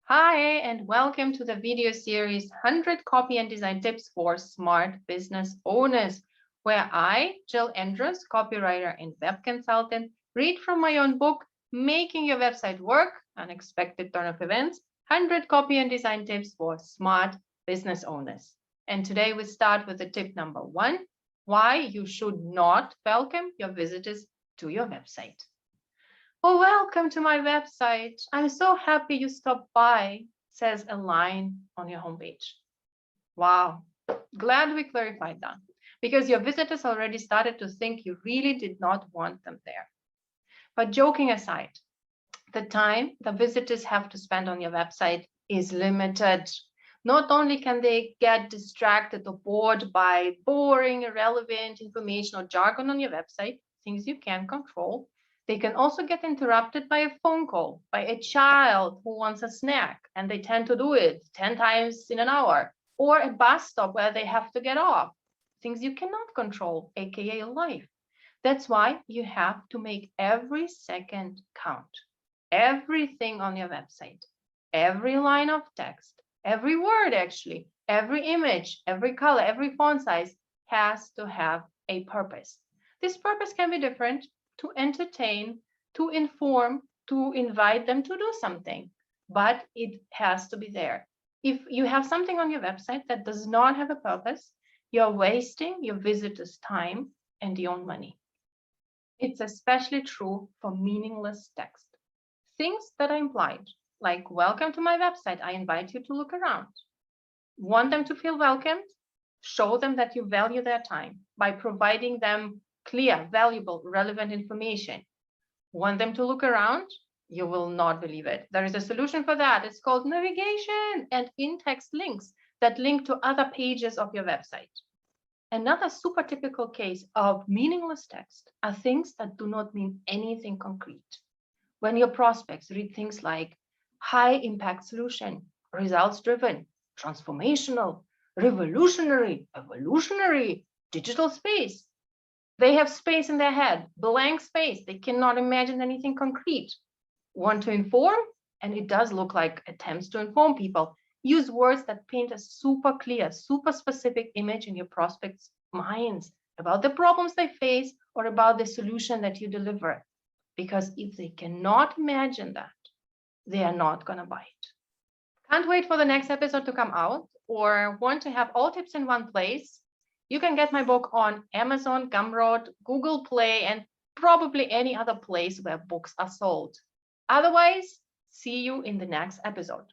Hi, and welcome to the video series 100 Copy and Design Tips for Smart Business Owners, where I, Jill Andrews, copywriter and web consultant, read from my own book, Making Your Website Work, Unexpected Turn of Events, 100 Copy and Design Tips for Smart Business Owners. And today we start with the tip number 1, why you should not welcome your visitors to your website. Oh, welcome to my website. I'm so happy you stopped by, says a line on your homepage. Wow, glad we clarified that because your visitors already started to think you really did not want them there. But joking aside, the time the visitors have to spend on your website is limited. Not only can they get distracted or bored by boring, irrelevant information or jargon on your website, things you can't control, they can also get interrupted by a phone call, by a child who wants a snack, and they tend to do it 10 times in an hour, or a bus stop where they have to get off, things you cannot control, aka life. That's why you have to make every second count. Everything on your website, every line of text, every word actually, every image, every color, every font size has to have a purpose. This purpose can be different: to entertain, to inform, to invite them to do something, but it has to be there. If you have something on your website that does not have a purpose, you're wasting your visitors' time and your own money. It's especially true for meaningless text. Things that are implied, like welcome to my website, I invite you to look around. Want them to feel welcomed? Show them that you value their time by providing them clear, valuable, relevant information. Want them to look around? You will not believe it. There is a solution for that. It's called navigation and in-text links that link to other pages of your website. Another super typical case of meaningless text are things that do not mean anything concrete. When your prospects read things like high impact solution, results driven, transformational, revolutionary, evolutionary, digital space, they have space in their head, blank space. They cannot imagine anything concrete. Want to inform? And it does look like attempts to inform people. Use words that paint a super clear, super specific image in your prospects' minds about the problems they face or about the solution that you deliver. Because if they cannot imagine that, they are not going to buy it. Can't wait for the next episode to come out, or want to have all tips in one place? You can get my book on Amazon, Gumroad, Google Play, and probably any other place where books are sold. Otherwise, see you in the next episode.